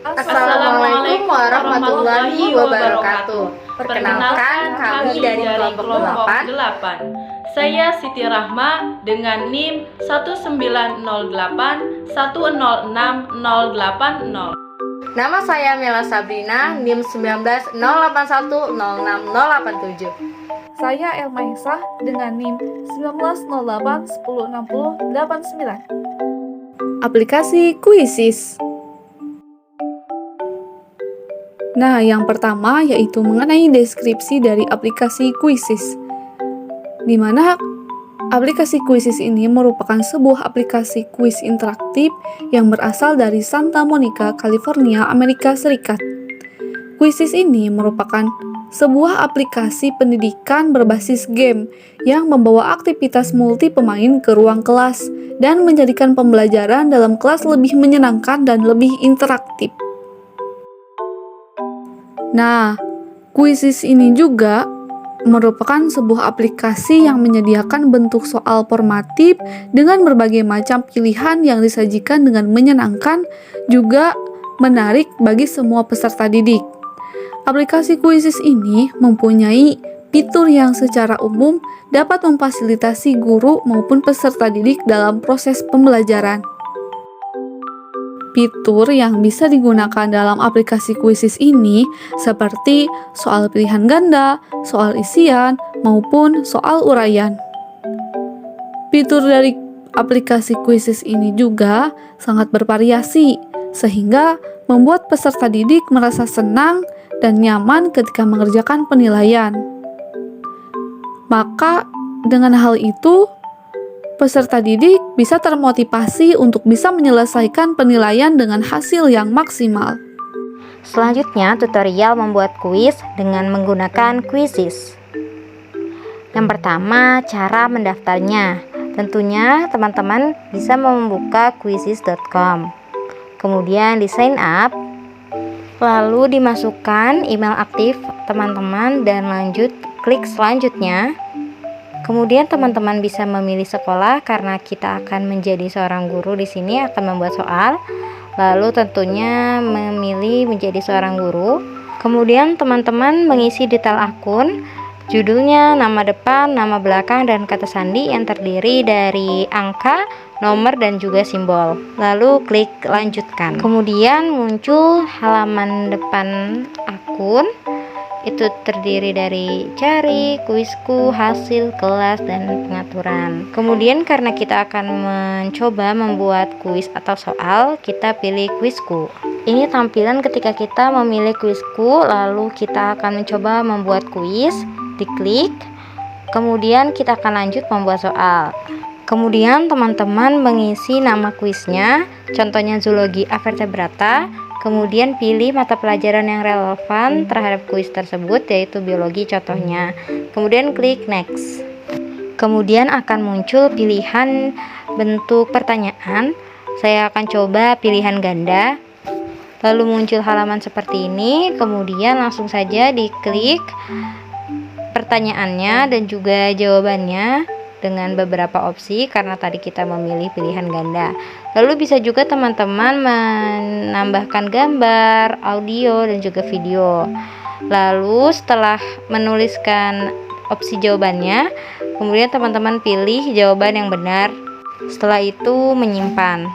Assalamualaikum warahmatullahi wabarakatuh. Perkenalkan, kami dari kelompok 8. Saya Siti Rahma dengan NIM 19081066080. Nama saya Mela Sabrina, NIM 19081066087. Saya Elma Hisa dengan NIM 1908106089. Aplikasi Quizzes. Nah, yang pertama yaitu mengenai deskripsi dari aplikasi Quizzes, di mana aplikasi Quizzes ini merupakan sebuah aplikasi kuis interaktif yang berasal dari Santa Monica, California, Amerika Serikat. Quizzes ini merupakan sebuah aplikasi pendidikan berbasis game yang membawa aktivitas multi pemain ke ruang kelas dan menjadikan pembelajaran dalam kelas lebih menyenangkan dan lebih interaktif. Nah, Quizzes ini juga merupakan sebuah aplikasi yang menyediakan bentuk soal formatif dengan berbagai macam pilihan yang disajikan dengan menyenangkan, juga menarik bagi semua peserta didik. Aplikasi Quizzes ini mempunyai fitur yang secara umum dapat memfasilitasi guru maupun peserta didik dalam proses pembelajaran. Fitur yang bisa digunakan dalam aplikasi Quizzes ini seperti soal pilihan ganda, soal isian, maupun soal uraian. Fitur dari aplikasi Quizzes ini juga sangat bervariasi, sehingga membuat peserta didik merasa senang dan nyaman ketika mengerjakan penilaian. Maka dengan hal itu, peserta didik bisa termotivasi untuk bisa menyelesaikan penilaian dengan hasil yang maksimal. Selanjutnya, tutorial membuat kuis dengan menggunakan Quizzes. Yang pertama, cara mendaftarnya. Tentunya teman-teman bisa membuka quizzes.com. Kemudian di sign up, lalu dimasukkan email aktif teman-teman dan lanjut klik selanjutnya. Kemudian teman-teman bisa memilih sekolah karena kita akan menjadi seorang guru di sini akan membuat soal. Lalu tentunya memilih menjadi seorang guru. Kemudian teman-teman mengisi detail akun, judulnya, nama depan, nama belakang, dan kata sandi yang terdiri dari angka, nomor, dan juga simbol. Lalu klik lanjutkan. Kemudian muncul halaman depan akun. Itu terdiri dari cari, kuisku, hasil, kelas, dan pengaturan. Kemudian karena kita akan mencoba membuat kuis atau soal, kita pilih kuisku. Ini tampilan ketika kita memilih kuisku, lalu kita akan mencoba membuat kuis, diklik, kemudian kita akan lanjut membuat soal. Kemudian teman-teman mengisi nama kuisnya, contohnya zoologi avertebrata. Kemudian pilih mata pelajaran yang relevan terhadap kuis tersebut, yaitu biologi contohnya. Kemudian klik next. Kemudian akan muncul pilihan bentuk pertanyaan. Saya akan coba pilihan ganda. Lalu muncul halaman seperti ini. Kemudian langsung saja diklik pertanyaannya dan juga jawabannya dengan beberapa opsi karena tadi kita memilih pilihan ganda. Lalu bisa juga teman-teman menambahkan gambar, audio, dan juga video. Lalu setelah menuliskan opsi jawabannya, kemudian teman-teman pilih jawaban yang benar. Setelah itu menyimpan.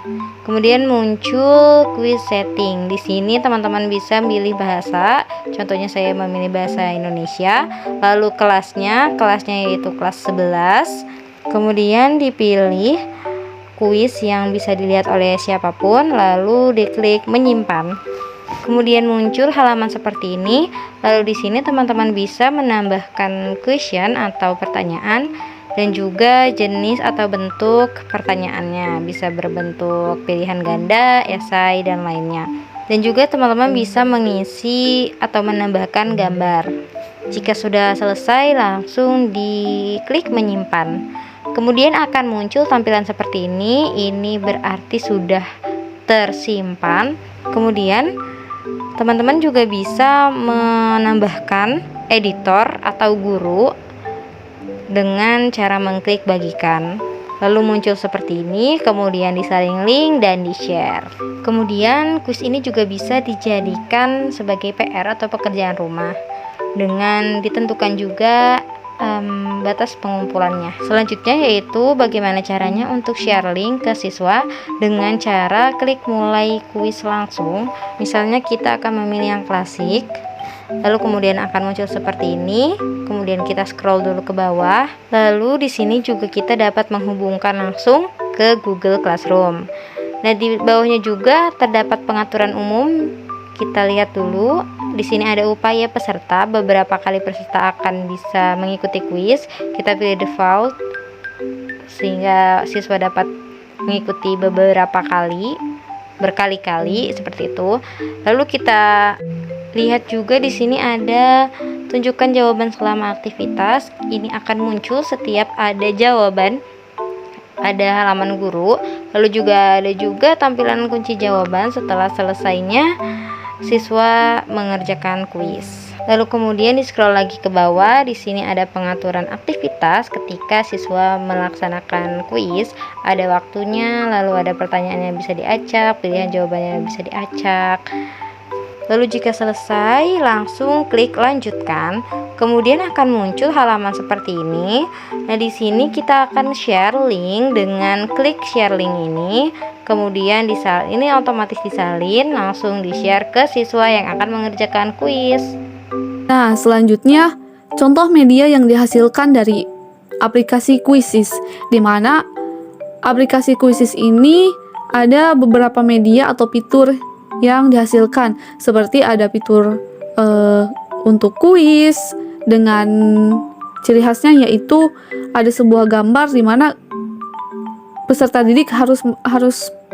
Kemudian muncul quiz setting. Di sini teman-teman bisa pilih bahasa. Contohnya saya memilih bahasa Indonesia. Lalu kelasnya yaitu kelas 11. Kemudian dipilih kuis yang bisa dilihat oleh siapapun, lalu diklik menyimpan. Kemudian muncul halaman seperti ini. Lalu di sini teman-teman bisa menambahkan question atau pertanyaan dan juga jenis atau bentuk pertanyaannya. Bisa berbentuk pilihan ganda, esai, dan lainnya. Dan juga teman-teman bisa mengisi atau menambahkan gambar. Jika sudah selesai, langsung diklik menyimpan. Kemudian akan muncul tampilan seperti ini. Ini berarti sudah tersimpan. Kemudian teman-teman juga bisa menambahkan editor atau guru dengan cara mengklik bagikan. Lalu muncul seperti ini, kemudian disaring link dan di-share. Kemudian kuis ini juga bisa dijadikan sebagai PR atau pekerjaan rumah dengan ditentukan juga batas pengumpulannya. Selanjutnya yaitu bagaimana caranya untuk share link ke siswa dengan cara klik mulai kuis langsung. Misalnya kita akan memilih yang klasik, lalu kemudian akan muncul seperti ini. Kemudian kita scroll dulu ke bawah. Lalu di sini juga kita dapat menghubungkan langsung ke Google Classroom. Nah, di bawahnya juga terdapat pengaturan umum. Kita lihat dulu. Di sini ada upaya peserta. Beberapa kali peserta akan bisa mengikuti kuis. Kita pilih default sehingga siswa dapat mengikuti beberapa kali, berkali-kali seperti itu. Lalu kita lihat juga di sini ada tunjukkan jawaban selama aktivitas. Ini akan muncul setiap ada jawaban, ada halaman guru. Lalu juga ada tampilan kunci jawaban setelah selesainya siswa mengerjakan kuis. Lalu kemudian di scroll lagi ke bawah. Di sini ada pengaturan aktivitas ketika siswa melaksanakan kuis. Ada waktunya, lalu ada pertanyaan yang bisa diacak, pilihan jawabannya yang bisa diacak. Lalu jika selesai, langsung klik lanjutkan. Kemudian akan muncul halaman seperti ini. Nah, di sini kita akan share link dengan klik share link ini. Kemudian ini otomatis disalin, langsung di-share ke siswa yang akan mengerjakan kuis. Nah, selanjutnya contoh media yang dihasilkan dari aplikasi Quizzes, di mana aplikasi Quizzes ini ada beberapa media atau fitur yang dihasilkan, seperti ada fitur untuk kuis dengan ciri khasnya yaitu ada sebuah gambar di mana peserta didik harus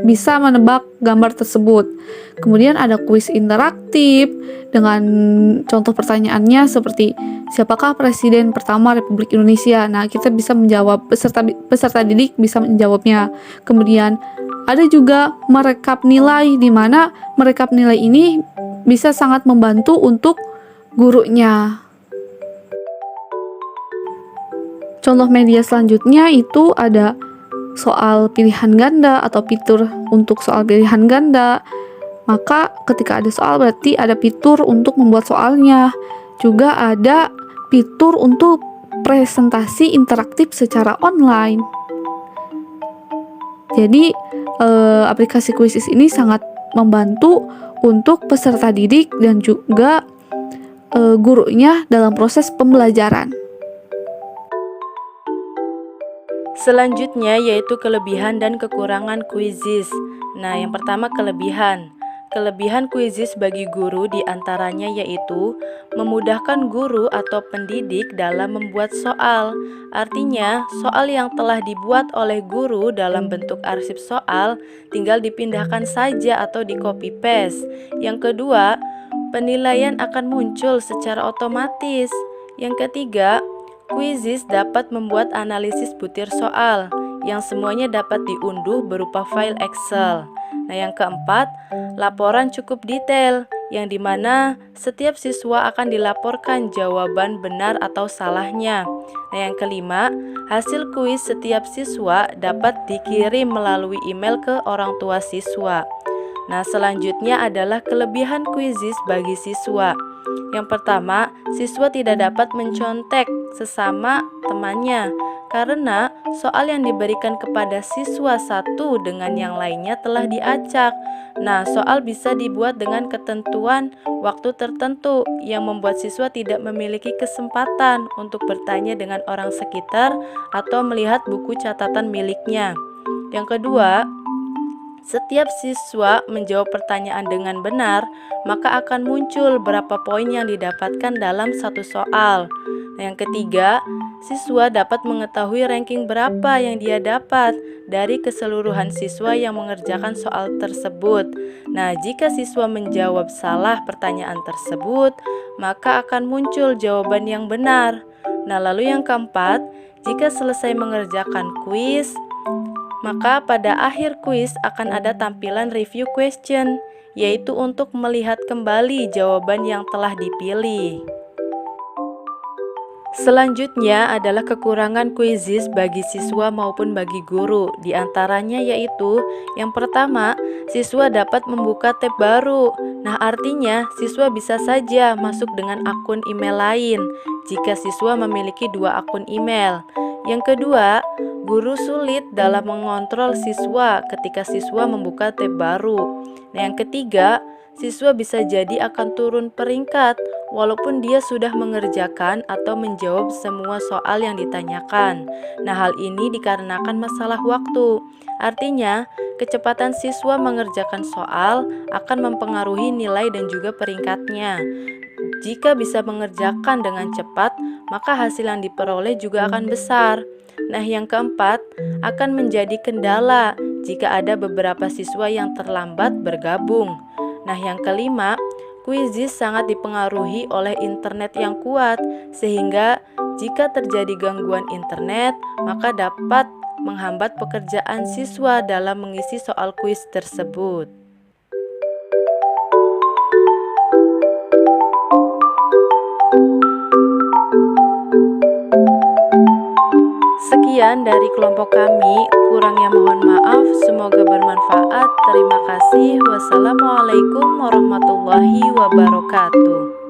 bisa menebak gambar tersebut. Kemudian ada kuis interaktif dengan contoh pertanyaannya seperti siapakah presiden pertama Republik Indonesia. Nah, kita bisa menjawab, peserta didik bisa menjawabnya. Kemudian ada juga merekap nilai, di mana merekap nilai ini bisa sangat membantu untuk gurunya. Contoh media selanjutnya itu ada soal pilihan ganda atau fitur untuk soal pilihan ganda. Maka ketika ada soal berarti ada fitur untuk membuat soalnya. Juga ada fitur untuk presentasi interaktif secara online. Jadi aplikasi Quizzes ini sangat membantu untuk peserta didik dan juga gurunya dalam proses pembelajaran. Selanjutnya yaitu kelebihan dan kekurangan Quizzes. Nah, yang pertama kelebihan. Kelebihan Quizzes bagi guru diantaranya yaitu memudahkan guru atau pendidik dalam membuat soal. Artinya, soal yang telah dibuat oleh guru dalam bentuk arsip soal tinggal dipindahkan saja atau di copy paste. Yang kedua, penilaian akan muncul secara otomatis. Yang ketiga, Quizzes dapat membuat analisis butir soal yang semuanya dapat diunduh berupa file Excel. Nah, yang keempat, laporan cukup detail yang dimana setiap siswa akan dilaporkan jawaban benar atau salahnya. Nah, yang kelima, hasil kuis setiap siswa dapat dikirim melalui email ke orang tua siswa. Nah, selanjutnya adalah kelebihan Quizzes bagi siswa. Yang pertama, siswa tidak dapat mencontek sesama temannya karena soal yang diberikan kepada siswa satu dengan yang lainnya telah diacak. Nah, soal bisa dibuat dengan ketentuan waktu tertentu yang membuat siswa tidak memiliki kesempatan untuk bertanya dengan orang sekitar atau melihat buku catatan miliknya. Yang kedua, setiap siswa menjawab pertanyaan dengan benar, maka akan muncul berapa poin yang didapatkan dalam satu soal. Yang ketiga, siswa dapat mengetahui ranking berapa yang dia dapat dari keseluruhan siswa yang mengerjakan soal tersebut. Nah, jika siswa menjawab salah pertanyaan tersebut, maka akan muncul jawaban yang benar. Nah, lalu yang keempat, jika selesai mengerjakan kuis, maka pada akhir kuis akan ada tampilan review question, yaitu untuk melihat kembali jawaban yang telah dipilih. Selanjutnya adalah kekurangan kuisis bagi siswa maupun bagi guru. Di antaranya yaitu yang pertama, siswa dapat membuka tab baru. Nah, artinya siswa bisa saja masuk dengan akun email lain jika siswa memiliki 2 akun email. Yang kedua, guru sulit dalam mengontrol siswa ketika siswa membuka tab baru. Nah, yang ketiga, siswa bisa jadi akan turun peringkat walaupun dia sudah mengerjakan atau menjawab semua soal yang ditanyakan. Nah, hal ini dikarenakan masalah waktu. Artinya, kecepatan siswa mengerjakan soal akan mempengaruhi nilai dan juga peringkatnya. Jika bisa mengerjakan dengan cepat, maka hasil yang diperoleh juga akan besar. Nah, yang keempat, akan menjadi kendala jika ada beberapa siswa yang terlambat bergabung. Nah, yang kelima, kuisis sangat dipengaruhi oleh internet yang kuat, sehingga jika terjadi gangguan internet, maka dapat menghambat pekerjaan siswa dalam mengisi soal kuis tersebut. Sekian dari kelompok kami, kurangnya mohon maaf, semoga bermanfaat. Terima kasih. Wassalamualaikum warahmatullahi wabarakatuh.